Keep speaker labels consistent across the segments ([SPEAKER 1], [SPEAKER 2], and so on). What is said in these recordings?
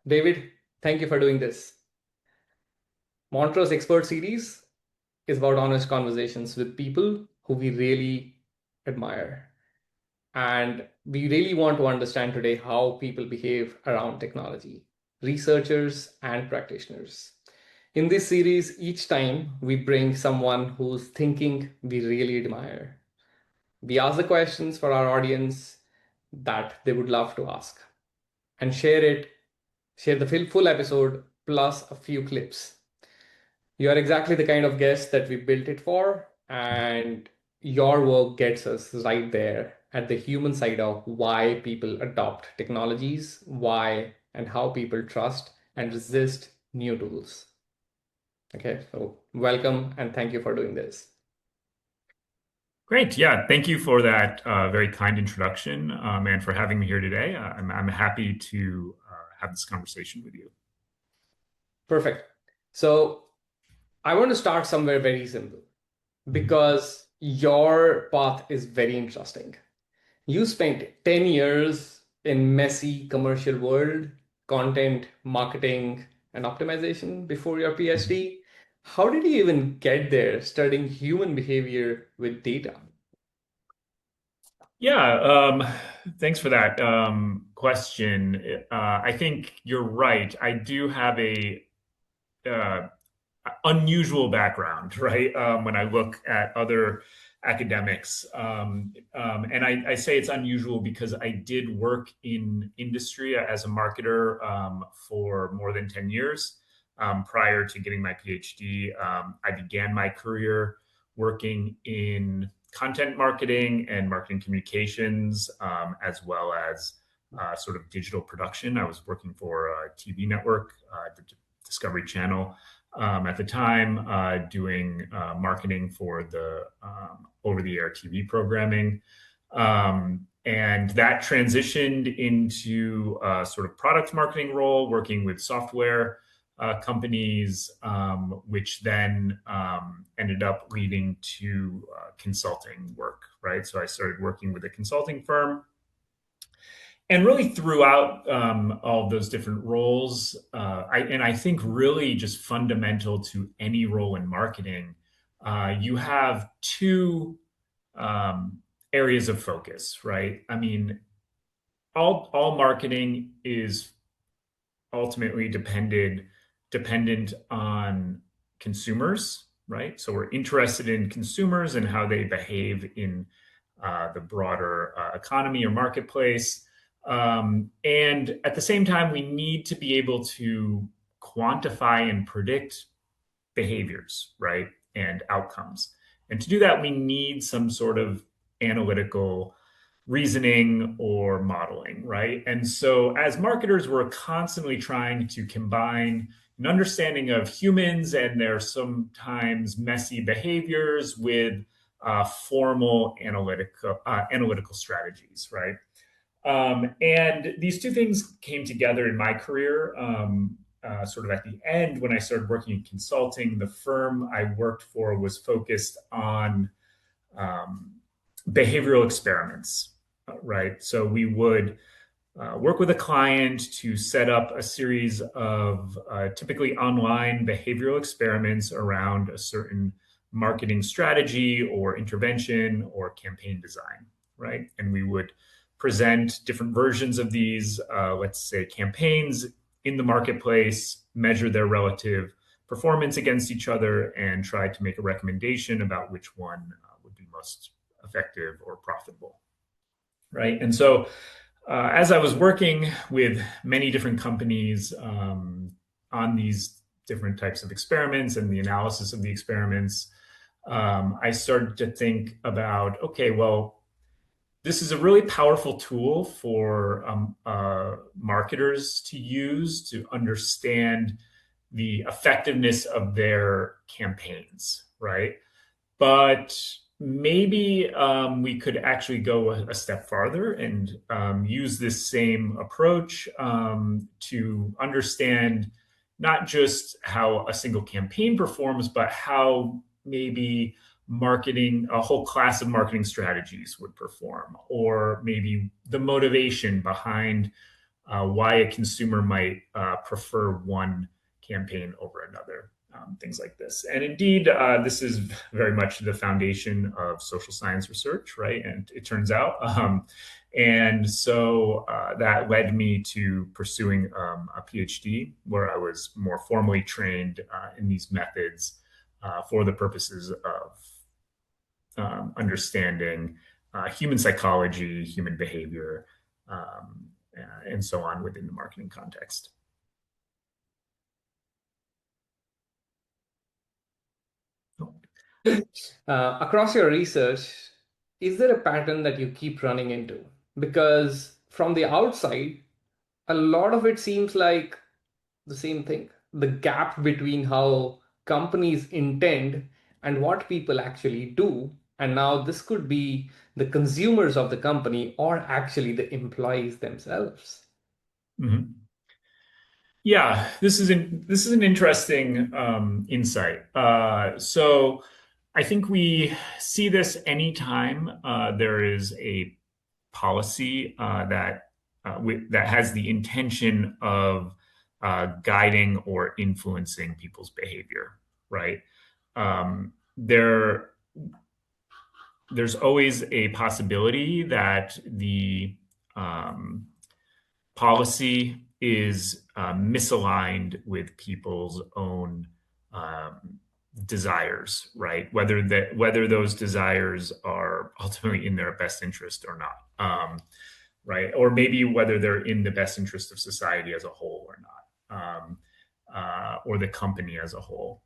[SPEAKER 1] David, thank you for doing this. Montro's Expert Series is about honest conversations with people who we really admire. And we really want to understand today how people behave around technology, researchers and practitioners. In this series, each time we bring someone whose thinking we really admire. We ask the questions for our audience that they would love to ask and share the full episode plus a few clips. You are exactly the kind of guest that we built it for, and your work gets us right there at the human side of why people adopt technologies, why and how people trust and resist new tools. Okay, so welcome and thank you for doing this.
[SPEAKER 2] Great. Yeah. Thank you for that very kind introduction and for having me here today. I'm happy to have this conversation with you.
[SPEAKER 1] Perfect. So I want to start somewhere very simple because your path is very interesting. You spent 10 years in messy commercial world, content, marketing, and optimization before your PhD. How did you even get there studying human behavior with data?
[SPEAKER 2] Yeah. Thanks for that question. I think you're right. I do have a uh, unusual background, right? When I look at other academics, and I say it's unusual because I did work in industry as a marketer for more than 10 years. Prior to getting my PhD, I began my career working in content marketing and marketing communications, as well as sort of digital production. I was working for a TV network, the Discovery Channel, at the time, doing marketing for the over-the-air TV programming. And that transitioned into a sort of product marketing role, working with software companies, which then ended up leading to consulting work, right? So I started working with a consulting firm, and really throughout all of those different roles, I think really just fundamental to any role in marketing, you have two areas of focus, right? I mean, all marketing is ultimately dependent on consumers, right? So we're interested in consumers and how they behave in the broader economy or marketplace. And at the same time, we need to be able to quantify and predict behaviors, right? And outcomes. And to do that, we need some sort of analytical reasoning or modeling, right? And so as marketers, we're constantly trying to combine an understanding of humans and their sometimes messy behaviors with formal analytical strategies, right? And these two things came together in my career. Sort of at the end, when I started working in consulting, the firm I worked for was focused on um, behavioral experiments, right? So we would work with a client to set up a series of typically online behavioral experiments around a certain marketing strategy or intervention or campaign design, right? And we would present different versions of these, let's say, campaigns in the marketplace, measure their relative performance against each other, and try to make a recommendation about which one would be most effective or profitable, right? And so as I was working with many different companies on these different types of experiments and the analysis of the experiments, I started to think about, okay, well, this is a really powerful tool for marketers to use to understand the effectiveness of their campaigns, right? But maybe we could actually go a step farther and use this same approach to understand not just how a single campaign performs, but how maybe marketing, a whole class of marketing strategies would perform, or maybe the motivation behind why a consumer might prefer one campaign over another, things like this. And indeed, this is very much the foundation of social science research, right? And it turns out. And so that led me to pursuing a PhD where I was more formally trained in these methods for the purposes of understanding human psychology, human behavior, and so on within the marketing context.
[SPEAKER 1] Across your research, is there a pattern that you keep running into? Because from the outside, a lot of it seems like the same thing. The gap between how companies intend and what people actually do. And now this could be the consumers of the company or actually the employees themselves.
[SPEAKER 2] Mm-hmm. Yeah, this is an interesting insight. So I think we see this anytime there is a policy that has the intention of guiding or influencing people's behavior, right? Um, there, there's always a possibility that the um, policy is misaligned with people's own um, desires, right? Whether those desires are ultimately in their best interest or not, right? Or maybe whether they're in the best interest of society as a whole or not, or the company as a whole,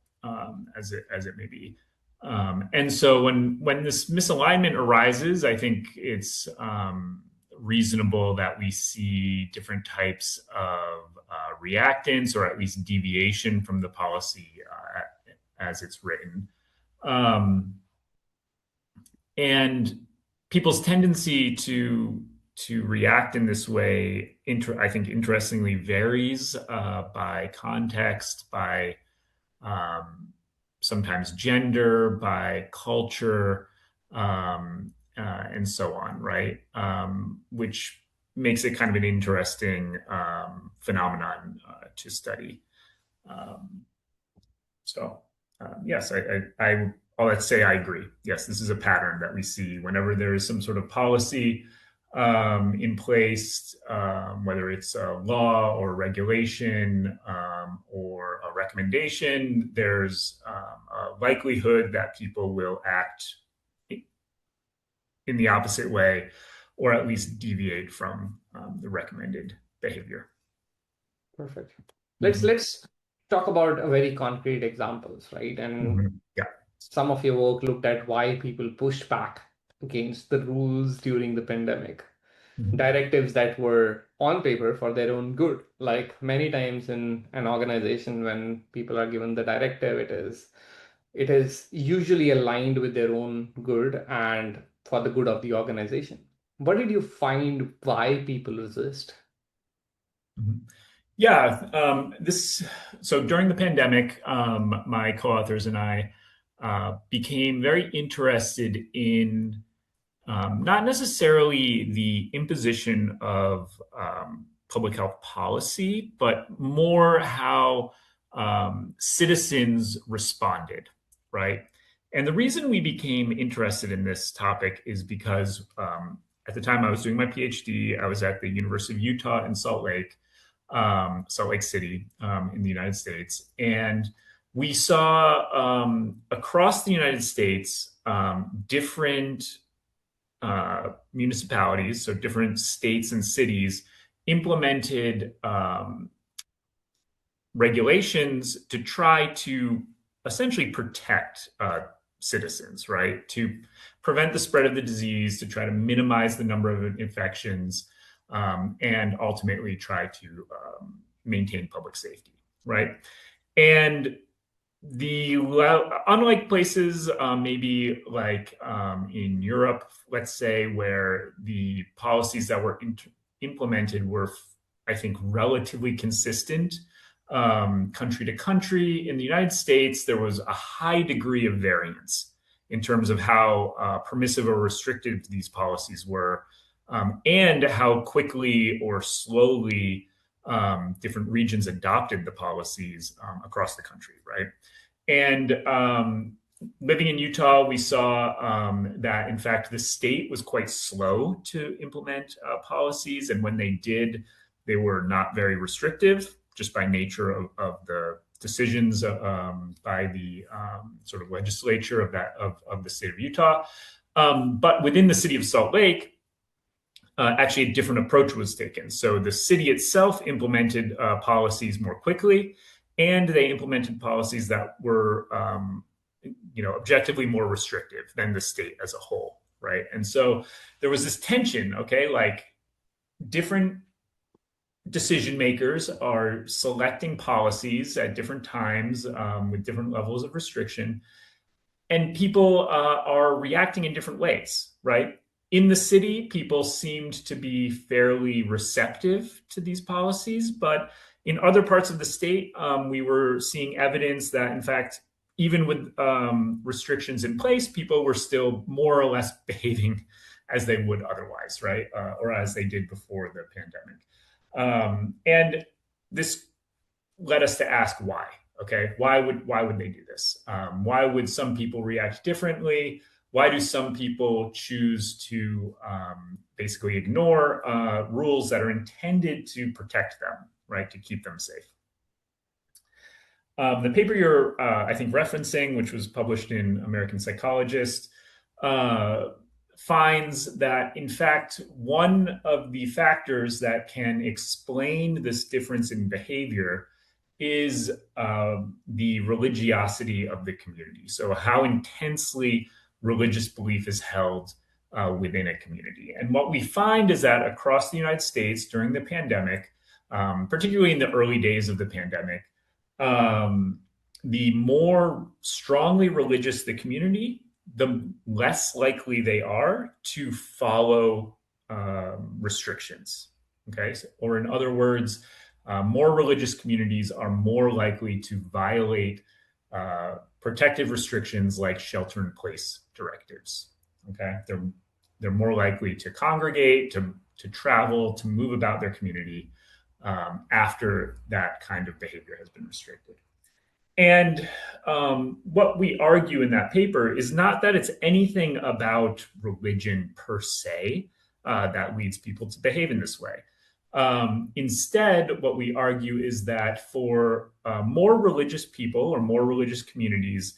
[SPEAKER 2] as it may be. And so when this misalignment arises, I think it's reasonable that we see different types of reactance or at least deviation from the policy as it's written. Um, and people's tendency to react in this way, I think, interestingly varies by context, by sometimes gender, by culture, and so on, right? Which makes it kind of an interesting phenomenon to study. Um, yes, let's say I agree. Yes, this is a pattern that we see whenever there is some sort of policy in place, whether it's a law or regulation or a recommendation. There's a likelihood that people will act in the opposite way, or at least deviate from the recommended behavior.
[SPEAKER 1] Perfect. Let's
[SPEAKER 2] Mm-hmm.
[SPEAKER 1] let's talk about a very concrete examples, right? And
[SPEAKER 2] Mm-hmm. Yeah.
[SPEAKER 1] some of your work looked at why people pushed back against the rules during the pandemic.
[SPEAKER 2] Mm-hmm.
[SPEAKER 1] Directives that were on paper for their own good. Like many times in an organization, when people are given the directive, it is usually aligned with their own good and for the good of the organization. What did you find why people resist?
[SPEAKER 2] Mm-hmm. Yeah, this. So during the pandemic, my co-authors and I became very interested in not necessarily the imposition of public health policy, but more how citizens responded, right? And the reason we became interested in this topic is because at the time I was doing my PhD, I was at the University of Utah in Salt Lake City in the United States. And we saw across the United States different municipalities, so different states and cities, implemented regulations to try to essentially protect citizens, right? To prevent the spread of the disease, to try to minimize the number of infections, and ultimately try to maintain public safety, right? And unlike places maybe like in Europe, let's say, where the policies that were implemented were, I think, relatively consistent country to country. In the United States, there was a high degree of variance in terms of how permissive or restrictive these policies were, and how quickly or slowly different regions adopted the policies across the country, right? And living in Utah, we saw that, in fact, the state was quite slow to implement policies. And when they did, they were not very restrictive, just by nature of the decisions by the sort of legislature of the state of Utah. But within the city of Salt Lake, actually a different approach was taken. So the city itself implemented policies more quickly, and they implemented policies that were, objectively more restrictive than the state as a whole, right? And so there was this tension, okay, like different decision makers are selecting policies at different times with different levels of restriction, and people are reacting in different ways, right? In the city, people seemed to be fairly receptive to these policies, but in other parts of the state, we were seeing evidence that, in fact, even with restrictions in place, people were still more or less behaving as they would otherwise, right? Or as they did before the pandemic. And this led us to ask why. Okay, why would they do this? Why would some people react differently? Why do some people choose to basically ignore rules that are intended to protect them, right, to keep them safe? The paper you're, I think, referencing, which was published in American Psychologist, finds that, in fact, one of the factors that can explain this difference in behavior is the religiosity of the community. So how intensely religious belief is held within a community. And what we find is that across the United States during the pandemic, particularly in the early days of the pandemic, the more strongly religious the community, the less likely they are to follow restrictions. Okay, or in other words, more religious communities are more likely to violate protective restrictions like shelter-in-place directives. Okay, they're more likely to congregate, to travel, to move about their community after that kind of behavior has been restricted. And what we argue in that paper is not that it's anything about religion per se that leads people to behave in this way. Instead, what we argue is that for more religious people or more religious communities,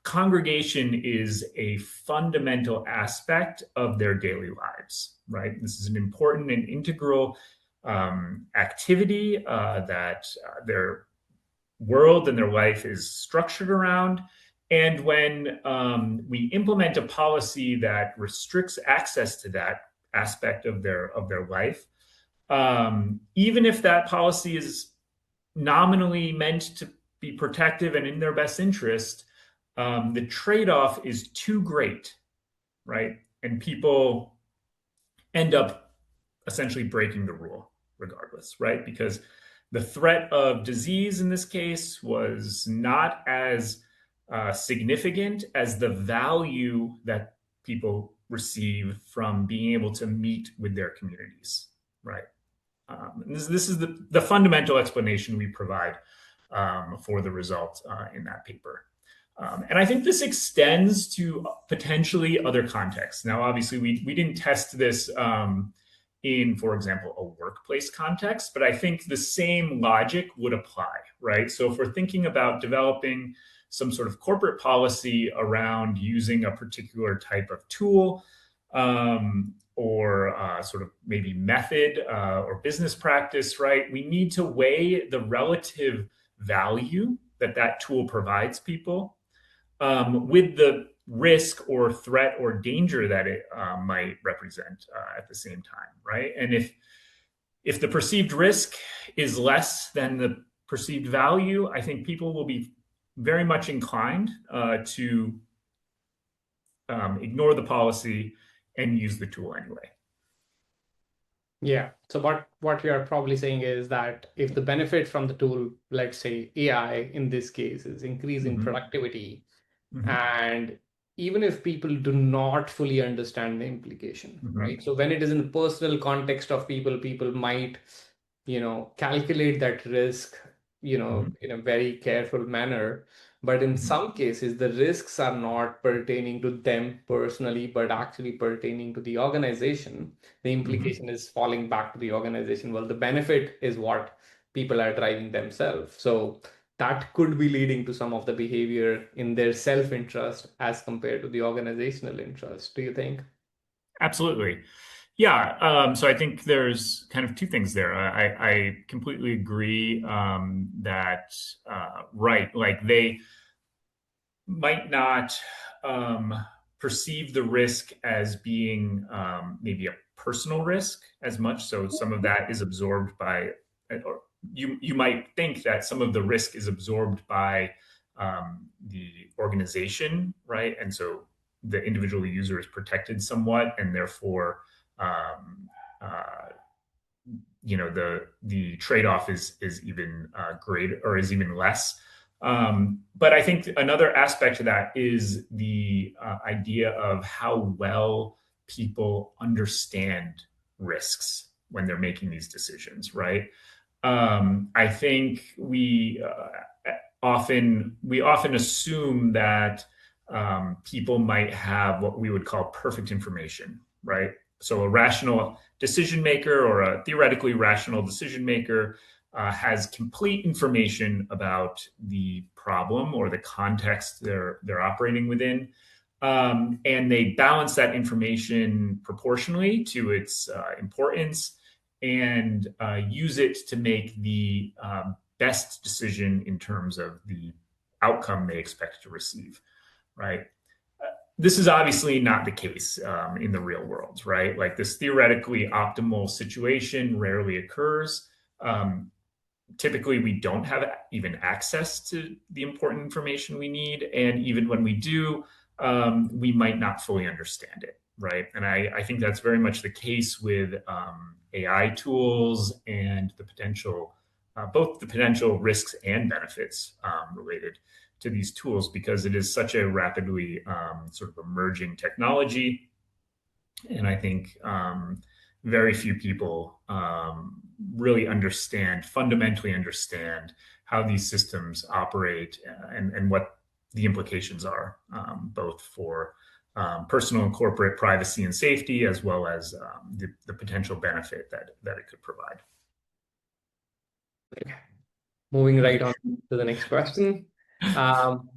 [SPEAKER 2] congregation is a fundamental aspect of their daily lives, right? This is an important and integral activity that their world and their life is structured around. And when we implement a policy that restricts access to that aspect of their life, even if that policy is nominally meant to be protective and in their best interest, the trade-off is too great, right? And people end up essentially breaking the rule regardless, right? Because the threat of disease in this case was not as significant as the value that people receive from being able to meet with their communities, right? This is the fundamental explanation we provide for the result in that paper. And I think this extends to potentially other contexts. Now, obviously, we didn't test this in, for example, a workplace context, but I think the same logic would apply, right? So if we're thinking about developing some sort of corporate policy around using a particular type of tool, or sort of maybe method or business practice, right? We need to weigh the relative value that tool provides people with the risk or threat or danger that it might represent at the same time, right? And if the perceived risk is less than the perceived value, I think people will be very much inclined to ignore the policy and use the tool anyway.
[SPEAKER 1] Yeah. So what you're probably saying is that if the benefit from the tool, let's say AI in this case, is increasing
[SPEAKER 2] Mhm.
[SPEAKER 1] productivity,
[SPEAKER 2] Mhm.
[SPEAKER 1] and even if people do not fully understand the implication, right?
[SPEAKER 2] Mhm.
[SPEAKER 1] So when it is in the personal context of people, people might, calculate that risk,
[SPEAKER 2] Mhm.
[SPEAKER 1] in a very careful manner. But in
[SPEAKER 2] Mhm.
[SPEAKER 1] some cases, the risks are not pertaining to them personally, but actually pertaining to the organization. The
[SPEAKER 2] Mhm.
[SPEAKER 1] implication is falling back to the organization. Well, the benefit is what people are driving themselves. So that could be leading to some of the behavior in their self-interest as compared to the organizational interest. Do you think?
[SPEAKER 2] Absolutely. Yeah. So I think there's kind of two things there. I completely agree that, right, like they might not um, perceive the risk as being maybe a personal risk as much. So some of that is absorbed by, or you might think that some of the risk is absorbed by the organization, right? And so the individual user is protected somewhat, and therefore, um, uh, the trade off is even greater, or is even less. But I think another aspect to that is the idea of how well people understand risks when they're making these decisions, right? I think we often assume that people might have what we would call perfect information, right? So a rational decision maker, or a theoretically rational decision maker, has complete information about the problem or the context they're operating within, and they balance that information proportionally to its importance, and use it to make the best decision in terms of the outcome they expect to receive, right? This is obviously not the case in the real world, right? Like, this theoretically optimal situation rarely occurs. Um, Typically, we don't have even access to the important information we need. And even when we do, we might not fully understand it, right? And I think that's very much the case with AI tools, and both the potential risks and benefits related to these tools, because it is such a rapidly sort of emerging technology. And I think very few people really fundamentally understand how these systems operate, and what the implications are, both for personal and corporate privacy and safety, as well as the potential benefit that it could provide.
[SPEAKER 1] Okay. Moving right on to the next question. Um,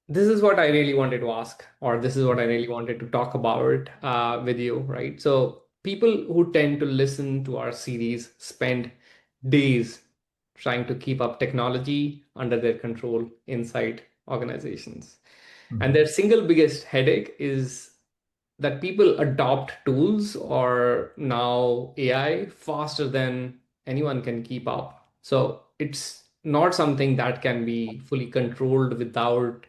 [SPEAKER 1] this is what I really wanted to ask, or this is what I really wanted to talk about with you, right? So, people who tend to listen to our series spend days trying to keep up technology under their control inside organizations. And
[SPEAKER 2] Mhm.
[SPEAKER 1] their single biggest headache is that people adopt tools or now AI faster than anyone can keep up. So it's not something that can be fully controlled without,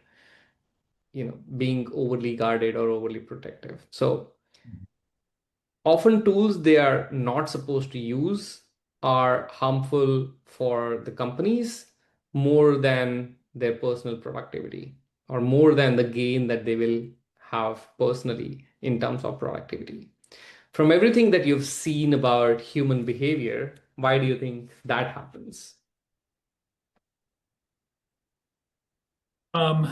[SPEAKER 1] being overly guarded or overly protective. So often tools they are not supposed to use are harmful for the companies more than their personal productivity, or more than the gain that they will have personally in terms of productivity. From everything that you've seen about human behavior, why do you think that happens?
[SPEAKER 2] Um,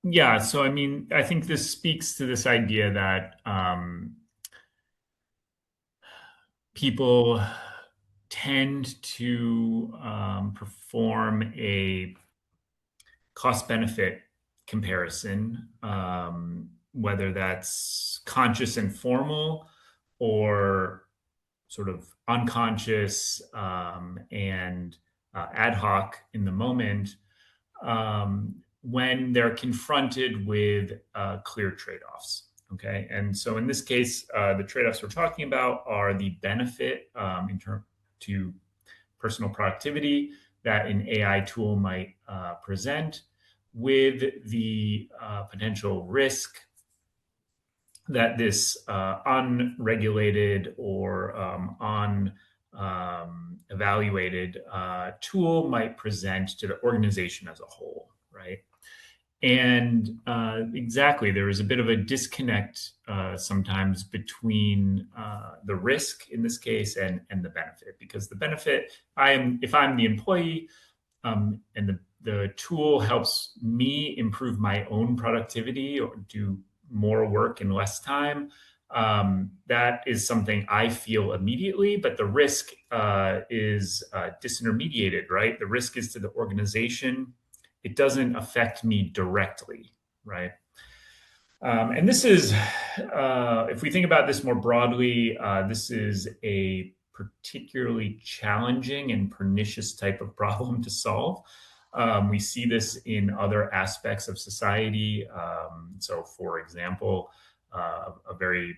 [SPEAKER 2] yeah, so I mean, I think this speaks to this idea that people tend to perform a cost benefit comparison, whether that's conscious and formal, or sort of unconscious and ad hoc in the moment, when they're confronted with clear trade offs. Okay. And so in this case, the trade offs we're talking about are the benefit in terms to personal productivity that an AI tool might present, with the potential risk that this unregulated or evaluated tool might present to the organization as a whole, right? And exactly, there is a bit of a disconnect sometimes between the risk in this case and the benefit, because the benefit, if I'm the employee, and the tool helps me improve my own productivity or do more work in less time. That is something I feel immediately, but the risk is disintermediated, right? The risk is to the organization. It doesn't affect me directly, right? And this is, if we think about this more broadly, this is a particularly challenging and pernicious type of problem to solve. We see this in other aspects of society. So, for example, a very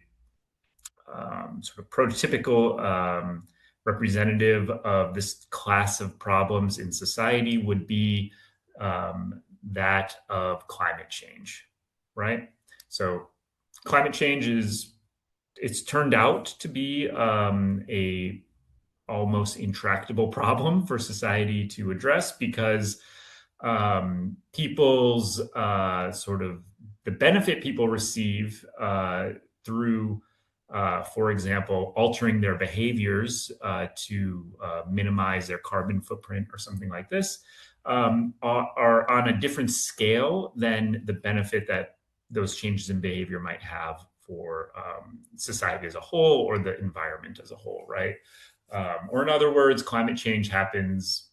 [SPEAKER 2] sort of prototypical representative of this class of problems in society would be that of climate change, right? So climate change it's turned out to be a almost intractable problem for society to address, because people's sort of the benefit people receive through, for example, altering their behaviors to minimize their carbon footprint or something like this, are on a different scale than the benefit that those changes in behavior might have for society as a whole or the environment as a whole, right? Or in other words, climate change happens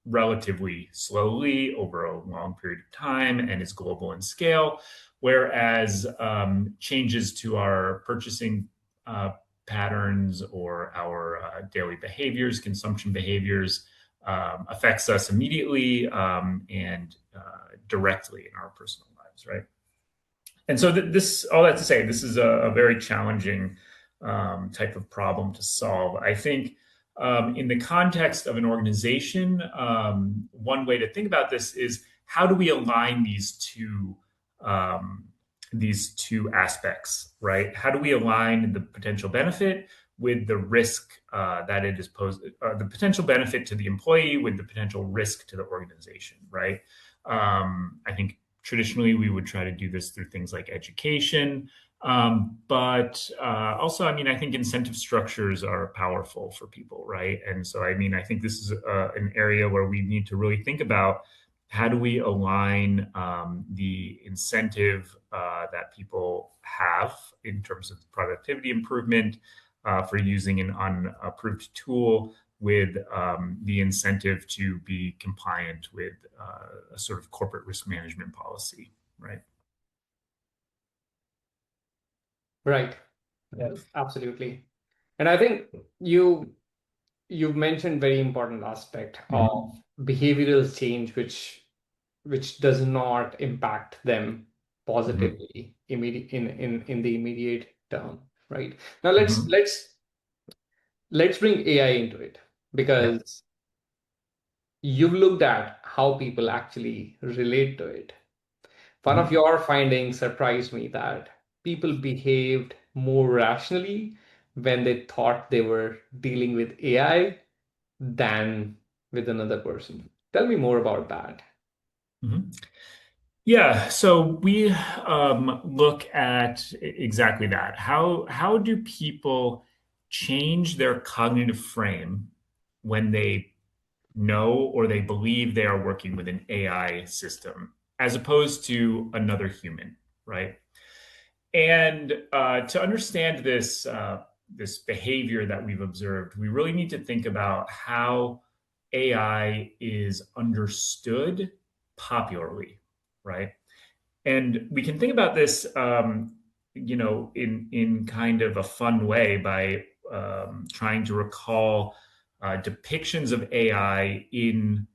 [SPEAKER 2] relatively slowly over a long period of time and is global in scale, whereas changes to our purchasing patterns or our daily behaviors, consumption behaviors, affects us immediately and directly in our personal lives, right? And so this, all that to say, this is a very challenging type of problem to solve. I think in the context of an organization, one way to think about this is, how do we align these two aspects, right? How do we align the potential benefit with the risk that it is posed, the potential benefit to the employee with the potential risk to the organization, right? I think traditionally we would try to do this through things like education. But also, I mean, I think incentive structures are powerful for people, right? And so, I mean, I think this is an area where we need to really think about, how do we align the incentive that people have in terms of productivity improvement for using an unapproved tool with the incentive to be compliant with a sort of corporate risk management policy, right?
[SPEAKER 1] Right. Yes, absolutely. And I think you've mentioned very important aspect of
[SPEAKER 2] Mhm.
[SPEAKER 1] behavioral change, which does not impact them
[SPEAKER 2] Mhm.
[SPEAKER 1] positively immediate in the immediate term, right? Now
[SPEAKER 2] Mhm.
[SPEAKER 1] let's bring AI into it,
[SPEAKER 2] Yeah.
[SPEAKER 1] because you've looked at how people actually relate to it. One of
[SPEAKER 2] Mhm.
[SPEAKER 1] your findings surprised me, that people behaved more rationally when they thought they were dealing with AI than with another person. Tell me more about that.
[SPEAKER 2] Mhm. Yeah, so we look at exactly that. How do people change their cognitive frame when they know or they believe they are working with an AI system as opposed to another human, right? And to understand this behavior that we've observed, we really need to think about how AI is understood popularly, right? And we can think about this, in kind of a fun way by trying to recall depictions of AI in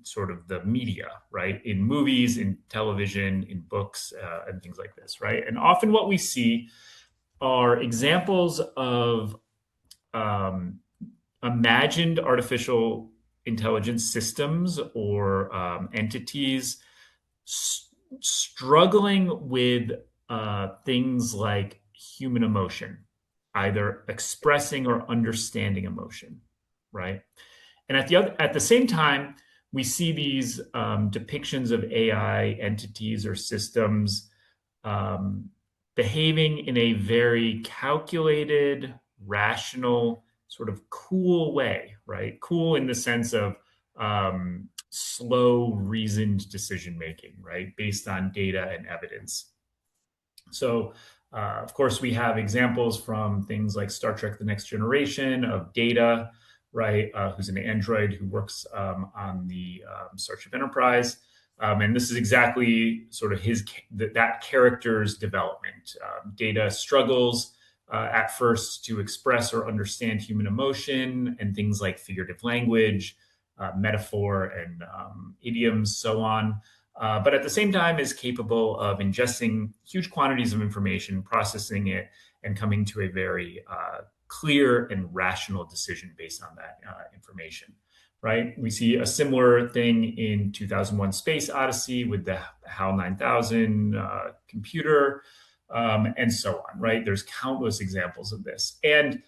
[SPEAKER 2] sort of the media, right? In movies, in television, in books, and things like this, right? And often what we see are examples of um, imagined artificial intelligence systems or entities s- struggling with things like human emotion, either expressing or understanding emotion, right? And at the same time, we see these depictions of AI entities or systems um, behaving in a very calculated, rational, sort of cool way, right? Cool in the sense of slow, reasoned decision making, right? Based on data and evidence. So, of course, we have examples from things like Star Trek: The Next Generation of Data, right? Who's an android who works on the Starship Enterprise. And this is exactly sort of that character's development. Data struggles at first to express or understand human emotion and things like figurative language, metaphor, and idioms, so on. But at the same time is capable of ingesting huge quantities of information, processing it, and coming to a very clear and rational decision based on that information. Right? We see a similar thing in 2001: Space Odyssey with the HAL 9000 computer, and so on. Right? There's countless examples of this, and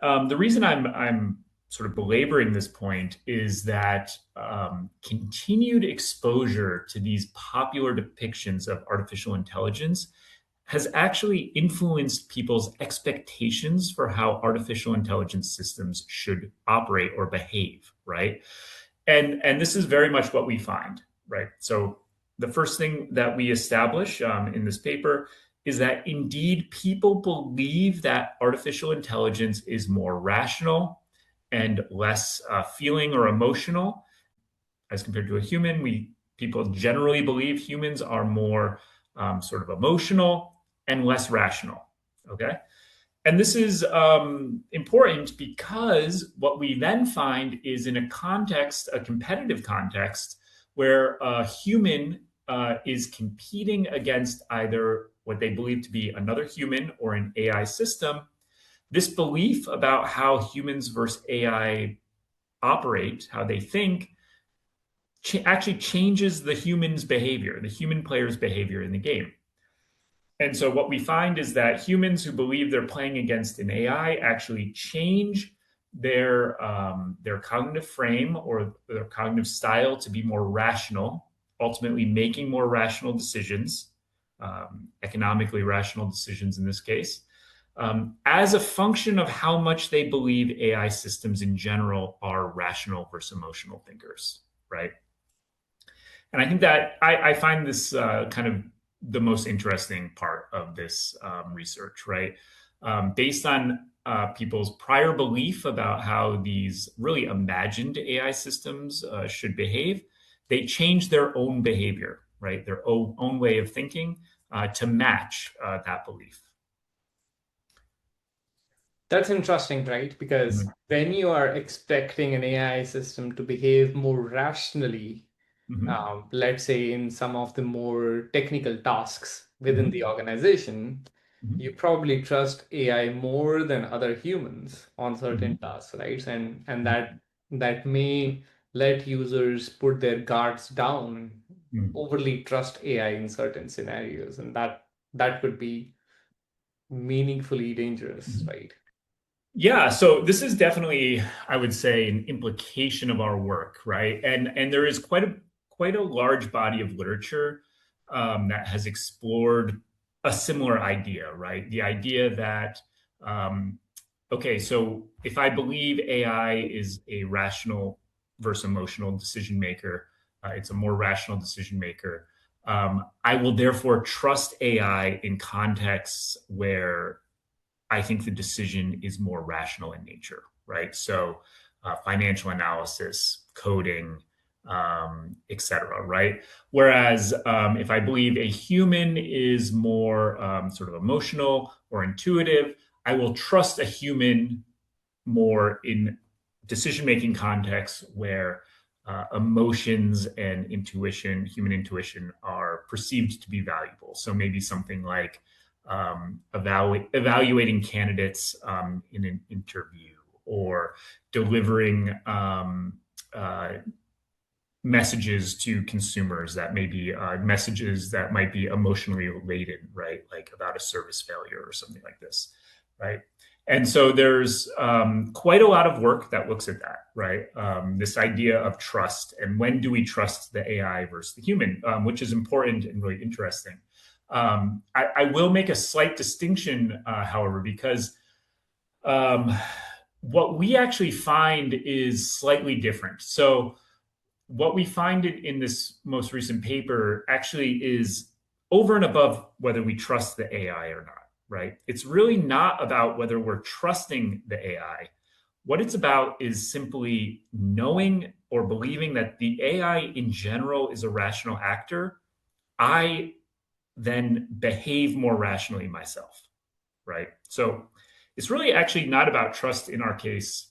[SPEAKER 2] the reason I'm sort of belaboring this point is that continued exposure to these popular depictions of artificial intelligence has actually influenced people's expectations for how artificial intelligence systems should operate or behave, right? And this is very much what we find, right? So the first thing that we establish in this paper is that indeed people believe that artificial intelligence is more rational and less feeling or emotional as compared to a human. People generally believe humans are more sort of emotional and less rational. Okay. And this is important because what we then find is in a competitive context, where a human is competing against either what they believe to be another human or an AI system. This belief about how humans versus AI operate, how they think, actually changes the human's behavior, the human player's behavior in the game. And so what we find is that humans who believe they're playing against an AI actually change their cognitive frame or their cognitive style to be more rational, ultimately making more rational decisions, economically rational decisions in this case, as a function of how much they believe AI systems in general are rational versus emotional thinkers, right? And I think that I find this kind of the most interesting part of this research, right? Based on people's prior belief about how these really imagined AI systems should behave, they change their own behavior, right? Their own way of thinking to match that belief.
[SPEAKER 1] That's interesting, right? Because
[SPEAKER 2] Mhm.
[SPEAKER 1] when you are expecting an AI system to behave more rationally,
[SPEAKER 2] Mhm.
[SPEAKER 1] let's say in some of the more technical tasks within the
[SPEAKER 2] Mhm.
[SPEAKER 1] organization, you
[SPEAKER 2] Mhm.
[SPEAKER 1] probably trust AI more than other humans on certain
[SPEAKER 2] Mhm.
[SPEAKER 1] tasks, right? And that may let users put their guards down,
[SPEAKER 2] Mhm.
[SPEAKER 1] overly trust AI in certain scenarios, and that could be meaningfully dangerous,
[SPEAKER 2] Mhm.
[SPEAKER 1] right?
[SPEAKER 2] Yeah, so this is definitely, I would say, an implication of our work, right? And there is quite a large body of literature that has explored a similar idea, right? The idea that um, okay, so if I believe AI is a rational versus emotional decision maker, it's a more rational decision maker. I will therefore trust AI in contexts where I think the decision is more rational in nature, right? So, financial analysis, coding, et cetera, right? Whereas if I believe a human is more sort of emotional or intuitive, I will trust a human more in decision making contexts where emotions and intuition, human intuition, are perceived to be valuable. So maybe something like evaluating candidates in an interview or delivering uh, messages to consumers that may be messages that might be emotionally related, right? Like about a service failure or something like this, right? And so there's quite a lot of work that looks at that, right? This idea of trust and when do we trust the AI versus the human, which is important and really interesting. I will make a slight distinction, however, because um, what we actually find is slightly different. So what we find in this most recent paper actually is over and above whether we trust the AI or not, right? It's really not about whether we're trusting the AI. What it's about is simply knowing or believing that the AI in general is a rational actor. I then behave more rationally myself, right? So it's really actually not about trust in our case,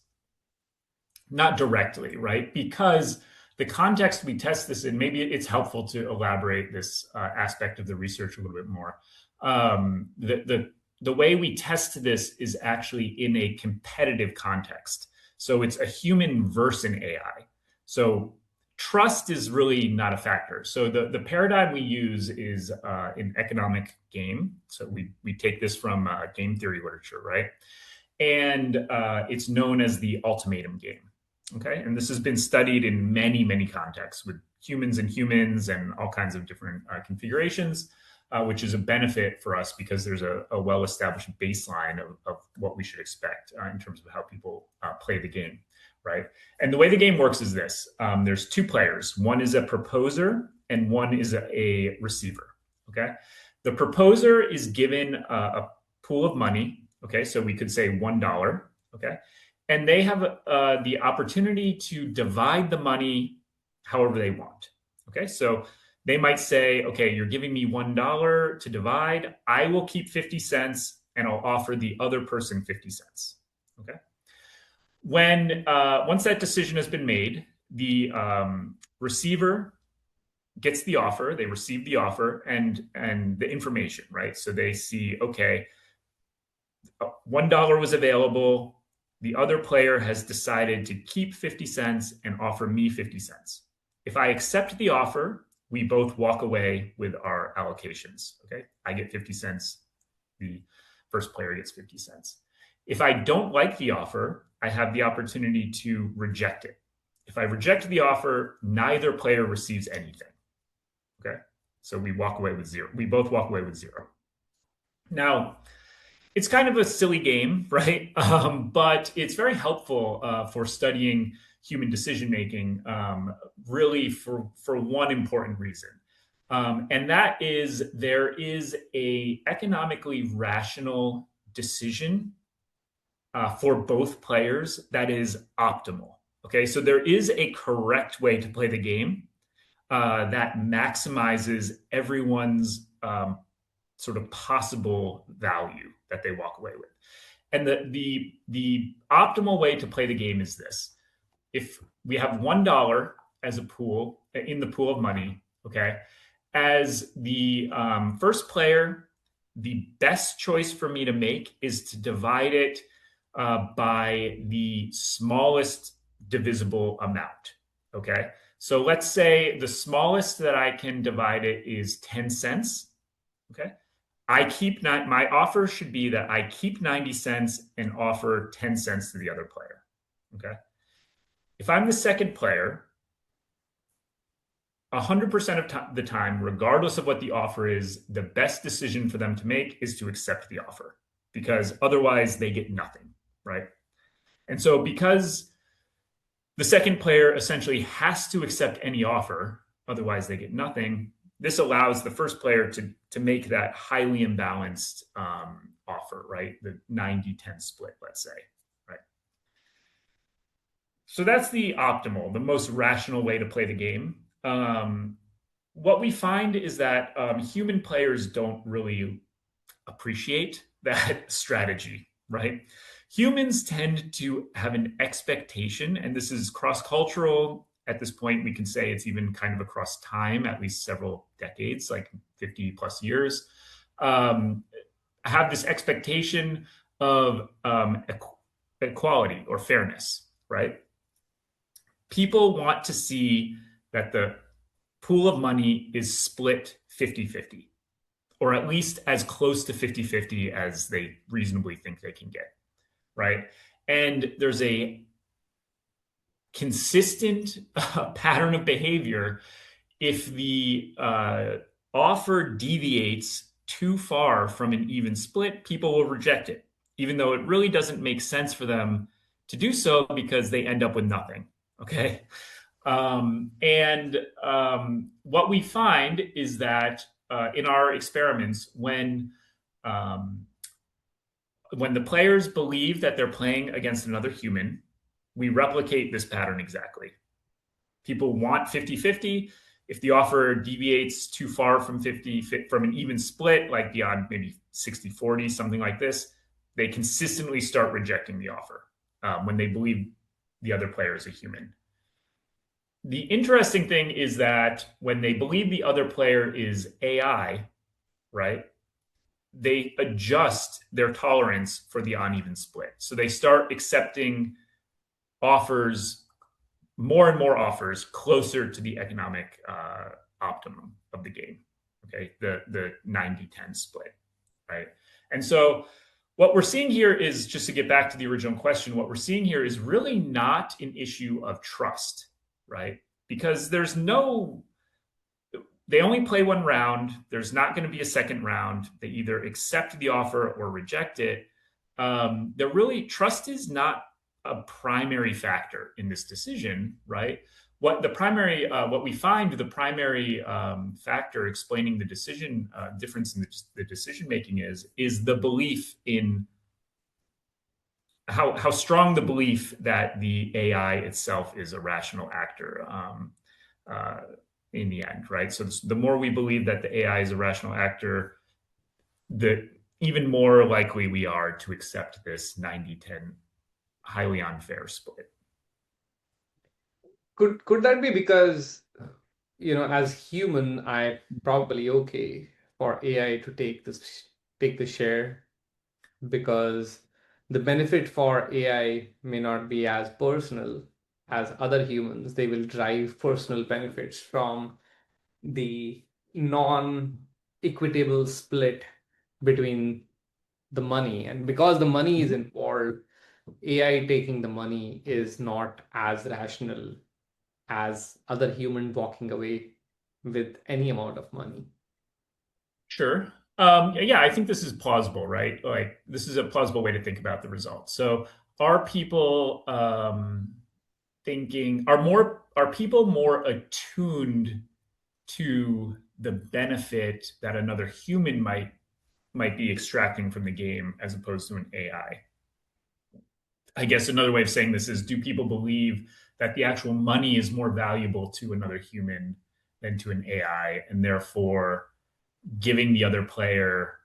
[SPEAKER 2] not directly, right? Because the context we test this in, maybe it's helpful to elaborate this aspect of the research a little bit more. The way we test this is actually in a competitive context. So it's a human versus an AI. So trust is really not a factor. So the paradigm we use is an economic game. So we take this from game theory literature, right? And it's known as the ultimatum game. Okay, and this has been studied in many, many contexts with humans and all kinds of different configurations, which is a benefit for us because there's a well-established baseline of what we should expect in terms of how people play the game, right? And the way the game works is this: there's two players. One is a proposer, and one is a receiver. Okay, the proposer is given a pool of money. Okay, so we could say $1. Okay, and they have the opportunity to divide the money however they want. Okay, so they might say, okay, you're giving me $1 to divide. I will keep 50 cents and I'll offer the other person 50 cents. Okay. When once that decision has been made, the receiver gets the offer. They receive the offer and the information, right? So they see, okay, $1 was available. The other player has decided to keep 50 cents and offer me 50 cents. If I accept the offer, we both walk away with our allocations. Okay. I get 50 cents. The first player gets 50 cents. If I don't like the offer, I have the opportunity to reject it. If I reject the offer, neither player receives anything. Okay. So we walk away with zero. We both walk away with zero. Now, it's kind of a silly game, right? But it's very helpful for studying human decision making, really for one important reason, and that is there is a economically rational decision for both players that is optimal. Okay, so there is a correct way to play the game that maximizes everyone's sort of possible value that they walk away with. And the optimal way to play the game is this: if we have $1 as a pool in the pool of money, okay, as the first player, the best choice for me to make is to divide it by the smallest divisible amount. Okay, so let's say the smallest that I can divide it is 10 cents. Okay, my offer should be that I keep 90 cents and offer 10 cents to the other player. Okay. If I'm the second player, 100% of the time, regardless of what the offer is, the best decision for them to make is to accept the offer because otherwise they get nothing, right? And so because the second player essentially has to accept any offer, otherwise they get nothing, this allows the first player to make that highly imbalanced offer, right? The 90-10 split, let's say, right? So that's the optimal, the most rational way to play the game. What we find is that human players don't really appreciate that strategy, right? Humans tend to have an expectation, and this is cross-cultural. At this point, we can say it's even kind of across time, at least several decades, like 50 plus years, have this expectation of equality or fairness, right? People want to see that the pool of money is split 50-50, or at least as close to 50-50 as they reasonably think they can get. right? And there's a consistent pattern of behavior. If the offer deviates too far from an even split, people will reject it, even though it really doesn't make sense for them to do so because they end up with nothing. Okay. And what we find is that in our experiments, um, when the players believe that they're playing against another human, we replicate this pattern exactly. People want 50-50. If the offer deviates too far from 50 from an even split, like beyond maybe 60-40, something like this, they consistently start rejecting the offer when they believe the other player is a human. The interesting thing is that when they believe the other player is AI, right, they adjust their tolerance for the uneven split. So they start accepting offers, more and more offers closer to the economic optimum of the game. Okay, the 90-10 split, right? And so what we're seeing here is, just to get back to the original question, what we're seeing here is really not an issue of trust, right? Because they only play one round. There's not going to be a second round. They either accept the offer or reject it. They're really, trust is not a primary factor in this decision, right? What we find the primary factor explaining the decision difference in the decision making is the belief in how strong the belief that the AI itself is a rational actor uh, in the end, right? So the more we believe that the AI is a rational actor, the even more likely we are to accept this 90-10 highly unfair split.
[SPEAKER 1] Could that be because, as human, I probably okay for AI to take the share, because the benefit for AI may not be as personal as other humans. They will derive personal benefits from the non-equitable split between the money. And because the money is involved, AI taking the money is not as rational as other human walking away with any amount of money.
[SPEAKER 2] Sure. Yeah, I think this is plausible, right? Like, this is a plausible way to think about the results. So, are people are people more attuned to the benefit that another human might be extracting from the game as opposed to an AI? I guess another way of saying this is, do people believe that the actual money is more valuable to another human than to an AI, and therefore giving the other player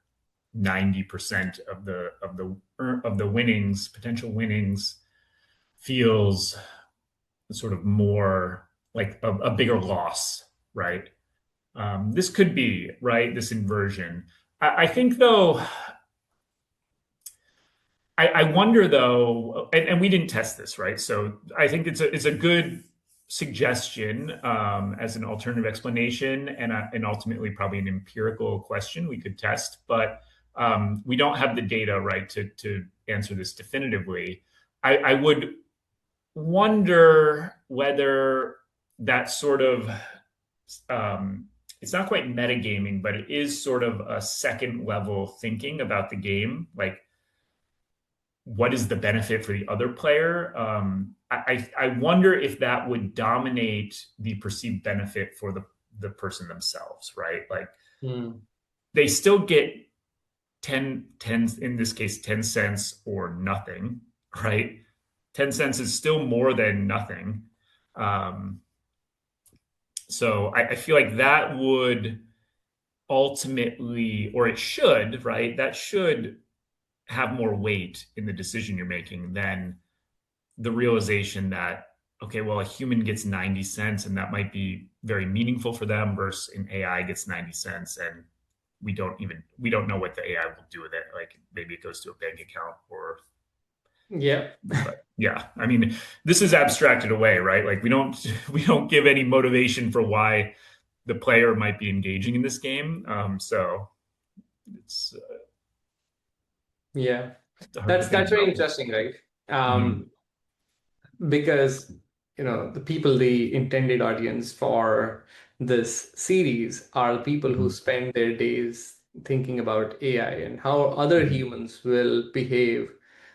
[SPEAKER 2] 90% of the winnings, potential winnings, feels sort of more like a bigger loss, right? This could be, right, this inversion. I think though, I wonder though, and we didn't test this, right? So I think it's a good suggestion as an alternative explanation, and ultimately probably an empirical question we could test, but we don't have the data, right, to answer this definitively. I would wonder whether that sort of it's not quite metagaming, but it is sort of a second level thinking about the game, like what is the benefit for the other player? I wonder if that would dominate the perceived benefit for the person themselves, right? Like,
[SPEAKER 1] Hmm.
[SPEAKER 2] they still get 10 in this case, 10 cents or nothing, right? 10 cents is still more than nothing. Um, so I feel like that would ultimately, or it should, right? That should have more weight in the decision you're making than the realization that, okay, well, a human gets 90 cents and that might be very meaningful for them versus an AI gets 90 cents and we don't know what the AI will do with it. Like, maybe it goes to a bank account, or
[SPEAKER 1] Yeah.
[SPEAKER 2] but yeah, I mean, this is abstracted away, right? Like, we don't give any motivation for why the player might be engaging in this game. So it's
[SPEAKER 1] Yeah.
[SPEAKER 2] hard to think
[SPEAKER 1] That's very
[SPEAKER 2] about.
[SPEAKER 1] interesting, right?
[SPEAKER 2] Mhm.
[SPEAKER 1] Because the people, the intended audience for this series are the people who
[SPEAKER 2] Mhm.
[SPEAKER 1] spend their days thinking about AI and how other
[SPEAKER 2] Mhm.
[SPEAKER 1] humans will behave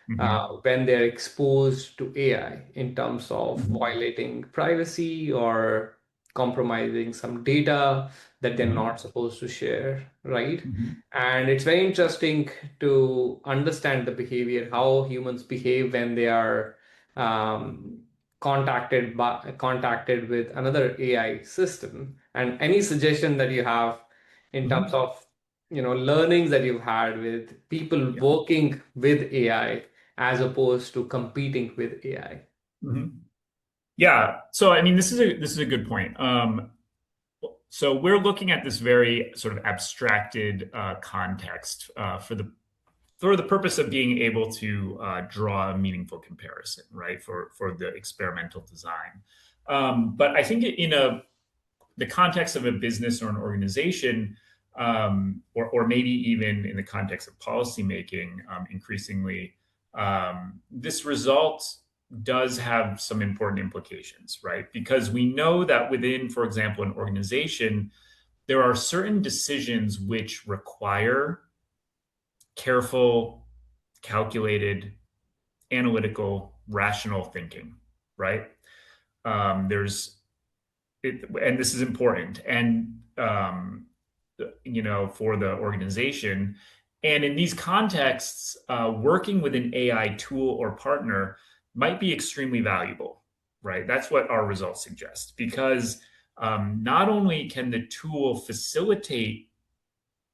[SPEAKER 2] Mhm.
[SPEAKER 1] when they're exposed to AI in terms of
[SPEAKER 2] Mhm.
[SPEAKER 1] violating privacy or compromising some data that they're
[SPEAKER 2] Mhm.
[SPEAKER 1] not supposed to share, right?
[SPEAKER 2] Mhm.
[SPEAKER 1] And it's very interesting to understand the behavior, how humans behave when they are um, contacted with another AI system. And any suggestion that you have in terms
[SPEAKER 2] Mhm.
[SPEAKER 1] of learnings that you've had with people
[SPEAKER 2] Yeah.
[SPEAKER 1] working with AI as opposed to competing with AI.
[SPEAKER 2] Mhm. Yeah. So I mean, this is a good point. So we're looking at this very sort of abstracted context for the purpose of being able to draw a meaningful comparison, right? For the experimental design. But I think in the context of a business or an organization, or maybe even in the context of policymaking, increasingly, this result does have some important implications, right? Because we know that within, for example, an organization, there are certain decisions which require careful, calculated, analytical, rational thinking, right? There's and this is important, and for the organization. And in these contexts, working with an AI tool or partner might be extremely valuable, right? That's what our results suggest, because not only can the tool facilitate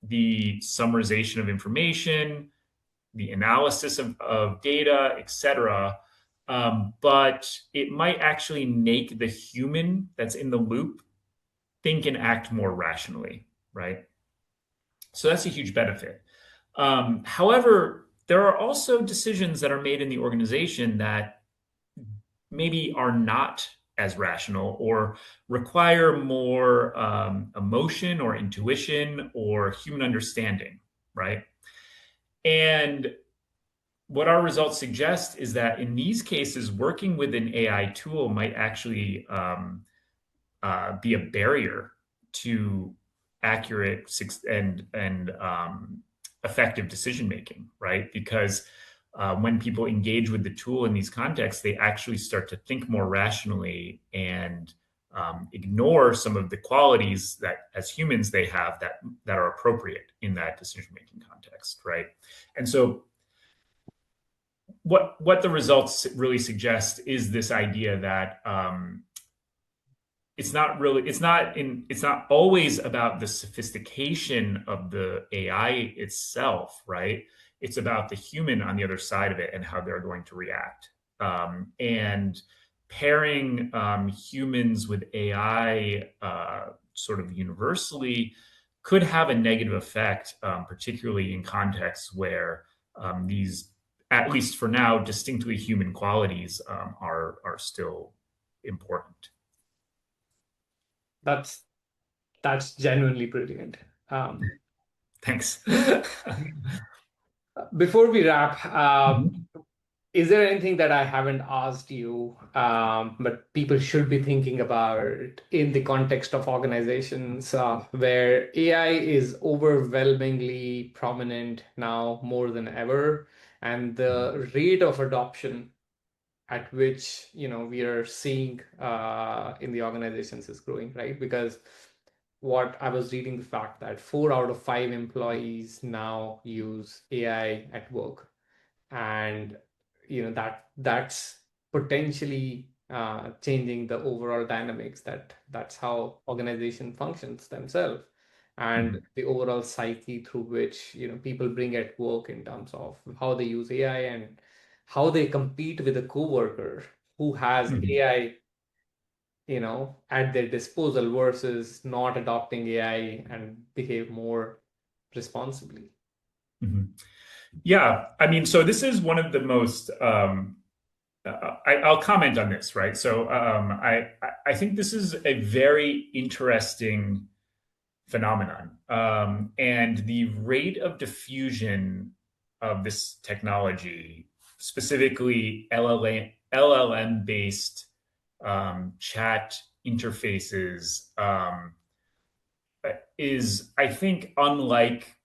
[SPEAKER 2] the summarization of information, the analysis of data, etc. But it might actually make the human that's in the loop think and act more rationally, right? So that's a huge benefit. However, there are also decisions that are made in the organization that maybe are not as rational or require more emotion or intuition or human understanding, right? And what our results suggest is that in these cases, working with an AI tool might actually be a barrier to accurate and effective decision making, right? Because when people engage with the tool in these contexts, they actually start to think more rationally and ignore some of the qualities that, as humans, they have that are appropriate in that decision making context, right? And so what the results really suggest is this idea that it's not always about the sophistication of the AI itself, right? It's about the human on the other side of it and how they're going to react. And pairing humans with AI sort of universally could have a negative effect, particularly in contexts where these, at least for now, distinctly human qualities are still important.
[SPEAKER 1] That's that's genuinely brilliant. Um,
[SPEAKER 2] Thanks.
[SPEAKER 1] Before we wrap,
[SPEAKER 2] Mhm.
[SPEAKER 1] is there anything that I haven't asked you, but people should be thinking about in the context of organizations where AI is overwhelmingly prominent now more than ever, and the rate of adoption at which we are seeing in the organizations is growing, right? Because what I was reading, the fact that 4 out of 5 employees now use AI at work, and that's potentially changing the overall dynamics, that's how organization functions themselves, and
[SPEAKER 2] Mhm.
[SPEAKER 1] the overall psyche through which people bring at work in terms of how they use AI and how they compete with a coworker who has
[SPEAKER 2] Mhm.
[SPEAKER 1] AI at their disposal versus not adopting AI and behave more responsibly.
[SPEAKER 2] Mhm. Yeah, I mean, so this is one of the most. I'll comment on this, right? So I think this is a very interesting phenomenon, and the rate of diffusion. of this technology, specifically LLM based chat interfaces, is, I think, unlike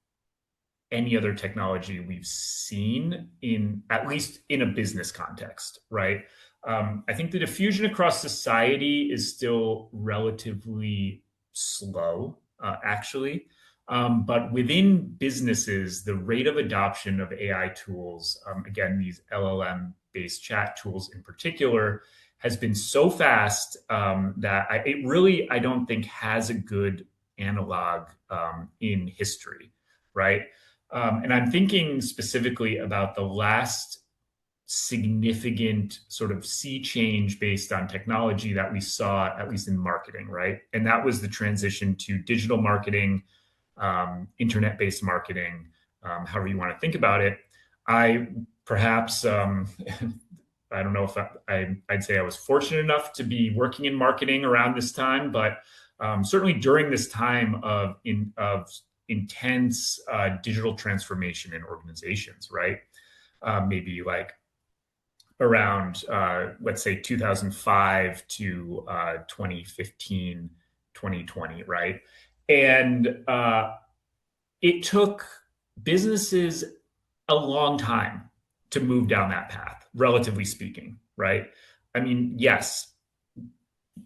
[SPEAKER 2] any other technology we've seen, in at least in a business context, right? I think the diffusion across society is still relatively slow, actually. But within businesses, the rate of adoption of AI tools, again, these LLM based chat tools in particular, has been so fast that it really, I don't think, has a good analog in history, right? And I'm thinking specifically about the last significant sort of sea change based on technology that we saw, at least in marketing, right? And that was the transition to digital marketing, internet-based marketing, however you want to think about it. I perhaps, I don't know if I'd say I was fortunate enough to be working in marketing around this time, but certainly during this time of intense digital transformation in organizations, right? Maybe like around, let's say, 2005 to 2015, 2020, right? And it took businesses a long time to move down that path, relatively speaking, right? I mean, yes,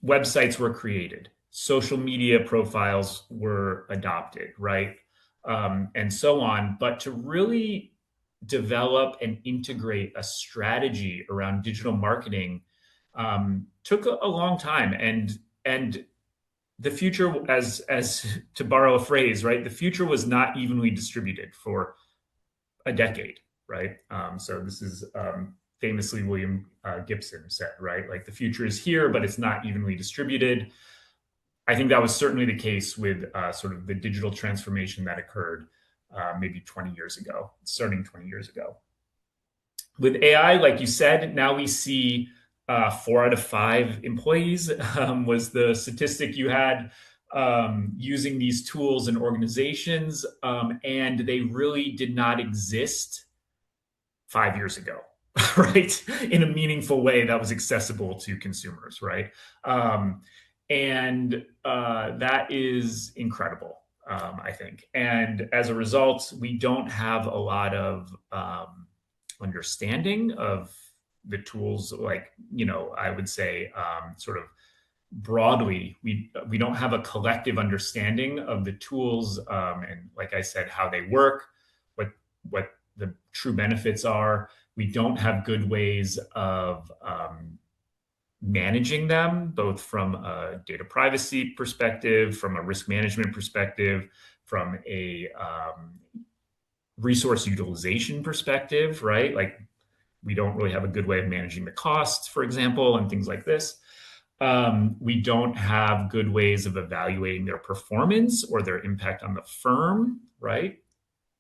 [SPEAKER 2] websites were created, social media profiles were adopted, right? And so on. But to really develop and integrate a strategy around digital marketing took a long time. And the future, as to borrow a phrase, right? The future was not evenly distributed for a decade, right? So this is famously William Gibson said, right? Like the future is here, but it's not evenly distributed. I think that was certainly the case with sort of the digital transformation that occurred maybe 20 years ago, starting 20 years ago. With AI, like you said, now we see 4 out of 5 employees was the statistic you had using these tools in organizations, and they really did not exist 5 years ago, right? In a meaningful way that was accessible to consumers, right? And that is incredible, I think. And as a result, we don't have a lot of understanding of the tools, like, I would say, sort of broadly, we don't have a collective understanding of the tools, and like I said, how they work, what the true benefits are. We don't have good ways of managing them, both from a data privacy perspective, from a risk management perspective, from a resource utilization perspective, right? Like we don't really have a good way of managing the costs, for example, and things like this. We don't have good ways of evaluating their performance or their impact on the firm, right?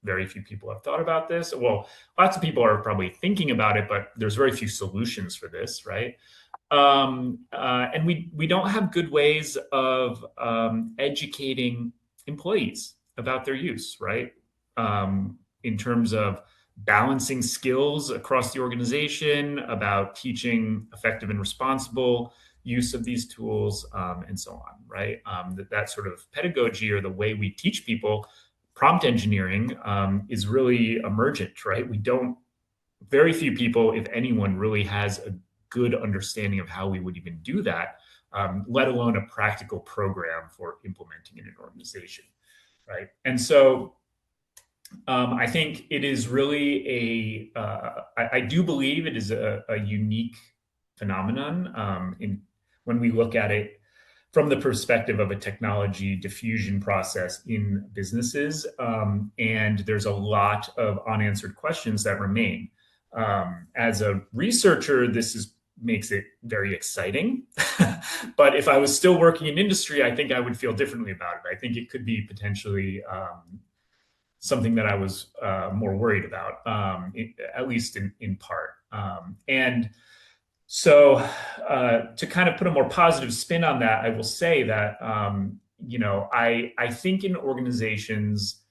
[SPEAKER 2] Very few people have thought about this. Well, lots of people are probably thinking about it, but there's very few solutions for this, right? And we don't have good ways of educating employees about their use, right? In terms of balancing skills across the organization, about teaching effective and responsible use of these tools, and so on, right? That sort of pedagogy, or the way we teach people prompt engineering, is really emergent, right? Very few people, if anyone, really has a good understanding of how we would even do that, let alone a practical program for implementing in an organization, right? And so I think it is really I do believe it is a unique phenomenon when we look at it from the perspective of a technology diffusion process in businesses. And there's a lot of unanswered questions that remain. As a researcher, makes it very exciting. But if I was still working in industry, I think I would feel differently about it. I think it could be potentially something that I was more worried about, at least in part. And so to kind of put a more positive spin on that, I will say that, I think in organizations,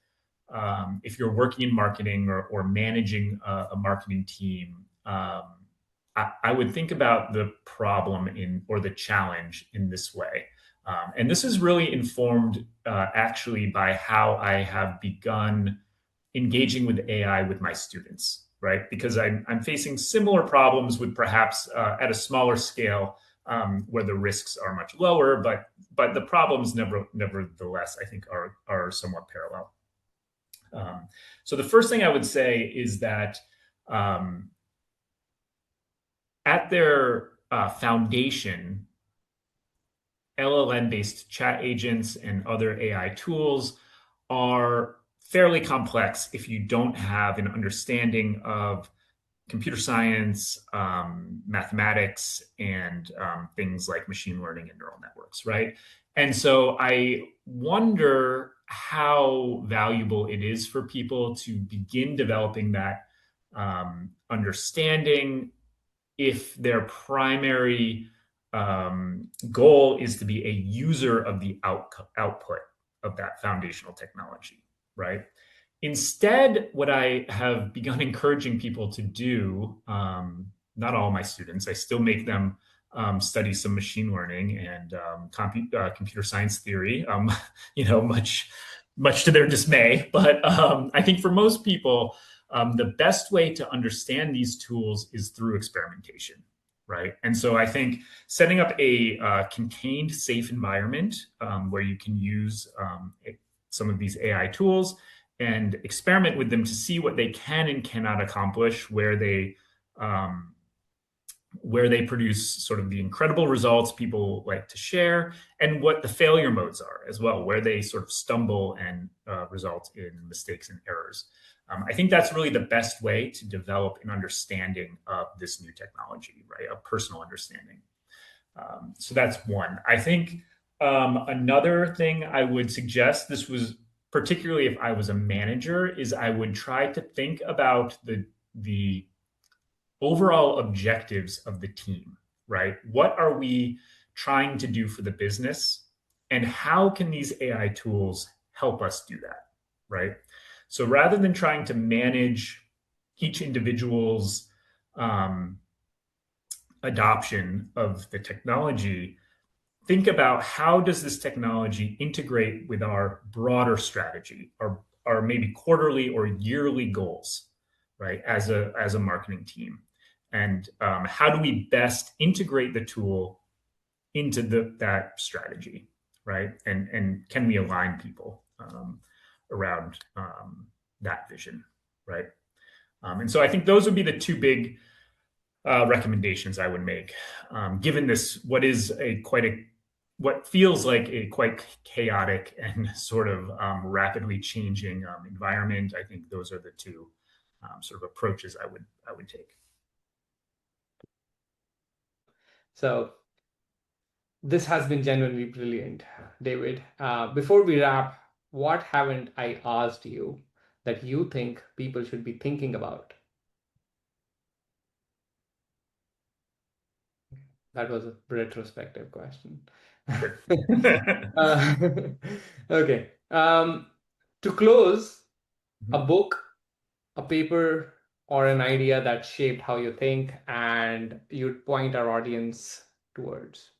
[SPEAKER 2] if you're working in marketing or managing a marketing team, I would think about the problem or the challenge in this way. And this is really informed actually by how I have begun engaging with AI with my students, right? Because I'm facing similar problems with perhaps at a smaller scale where the risks are much lower, but the problems nevertheless, I think, are somewhat parallel. So the first thing I would say is that um, at their foundation, LLM-based chat agents and other AI tools are fairly complex if you don't have an understanding of computer science, mathematics, and things like machine learning and neural networks, right? And so I wonder how valuable it is for people to begin developing that understanding if their primary goal is to be a user of the output of that foundational technology, right? Instead, what I have begun encouraging people to do, not all my students, I still make them study some machine learning and computer science theory, much to their dismay. But I think for most people, the best way to understand these tools is through experimentation, right? And so I think setting up a contained, safe environment where you can use some of these AI tools and experiment with them to see what they can and cannot accomplish, where they produce sort of the incredible results people like to share, and what the failure modes are as well, where they sort of stumble and result in mistakes and errors. I think that's really the best way to develop an understanding of this new technology, right? A personal understanding. So that's one. I think another thing I would suggest, this was particularly if I was a manager, is I would try to think about the overall objectives of the team, right? What are we trying to do for the business? And how can these AI tools help us do that, right? So rather than trying to manage each individual's adoption of the technology, think about how does this technology integrate with our broader strategy, our maybe quarterly or yearly goals, right? As a marketing team, and how do we best integrate the tool into that strategy, right? And can we align people around that vision, right? And so I think those would be the two big recommendations I would make, given this what feels like a quite chaotic and sort of rapidly changing environment. I think those are the two sort of approaches I would take.
[SPEAKER 1] So this has been genuinely brilliant, David. Before we wrap, what haven't I asked you that you think people should be thinking about? That was a retrospective question. uh, okay. To close, a book, a paper, or an idea that shaped how you think and you'd point our audience towards.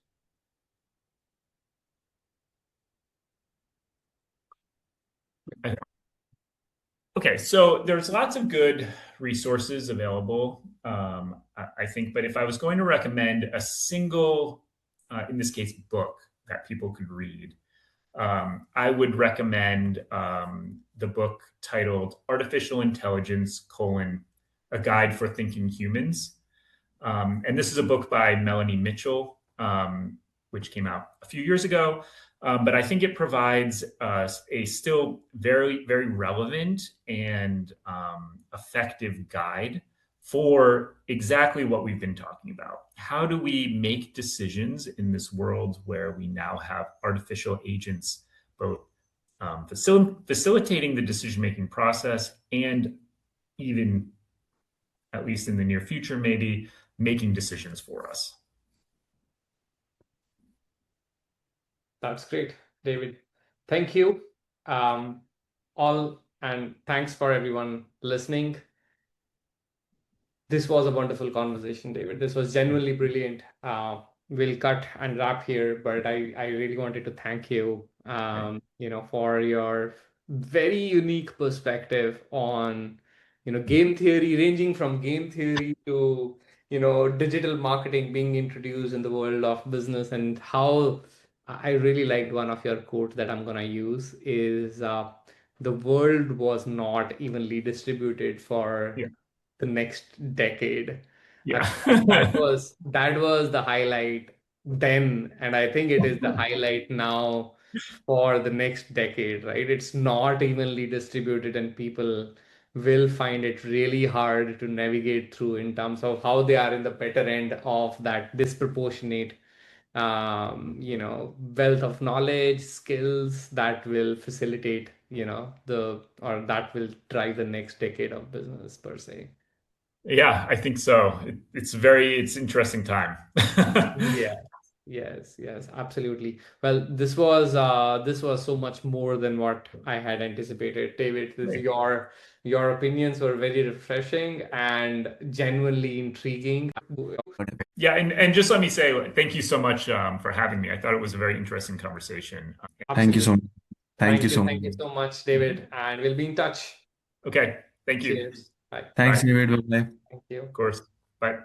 [SPEAKER 2] Okay, so there's lots of good resources available, I think. But if I was going to recommend a single, in this case, book that people could read, I would recommend the book titled "Artificial Intelligence: A Guide for Thinking Humans." And this is a book by Melanie Mitchell, which came out a few years ago. But I think it provides a still very, very relevant and effective guide for exactly what we've been talking about. How do we make decisions in this world where we now have artificial agents both facilitating the decision-making process and even, at least in the near future, maybe making decisions for us?
[SPEAKER 1] That's great, David. Thank you. Um, all And thanks for everyone listening. This was a wonderful conversation, David. This was genuinely brilliant. We'll cut and wrap here, but I really wanted to thank you, for your very unique perspective on, game theory, ranging from game theory to, digital marketing being introduced in the world of business, and how I really liked one of your quotes that I'm gonna use is, the world was not evenly distributed for
[SPEAKER 2] Yeah.
[SPEAKER 1] the next decade. I
[SPEAKER 2] Yeah.
[SPEAKER 1] thought that was the highlight then, and I think it is the highlight now for the next decade, right? It's not evenly distributed, and people will find it really hard to navigate through in terms of how they are in the better end of that disproportionate wealth of knowledge, skills that will facilitate, or that will drive the next decade of business per se.
[SPEAKER 2] Yeah, I think so. It's interesting time.
[SPEAKER 1] Yeah. Yes, absolutely. Well, this was so much more than what I had anticipated. David,
[SPEAKER 2] Great.
[SPEAKER 1] your opinions were very refreshing and genuinely intriguing.
[SPEAKER 2] Yeah, and just let me say thank you so much for having me. I thought it was a very interesting conversation.
[SPEAKER 3] Thank you
[SPEAKER 1] Absolutely.
[SPEAKER 3] so much. Thank you so much.
[SPEAKER 1] Thank you so much, David, and we'll be in touch.
[SPEAKER 2] Okay, thank you.
[SPEAKER 1] Cheers. Bye.
[SPEAKER 3] Thanks,
[SPEAKER 2] Bye.
[SPEAKER 3] David. Bye.
[SPEAKER 1] Thank you.
[SPEAKER 2] Of course. Bye.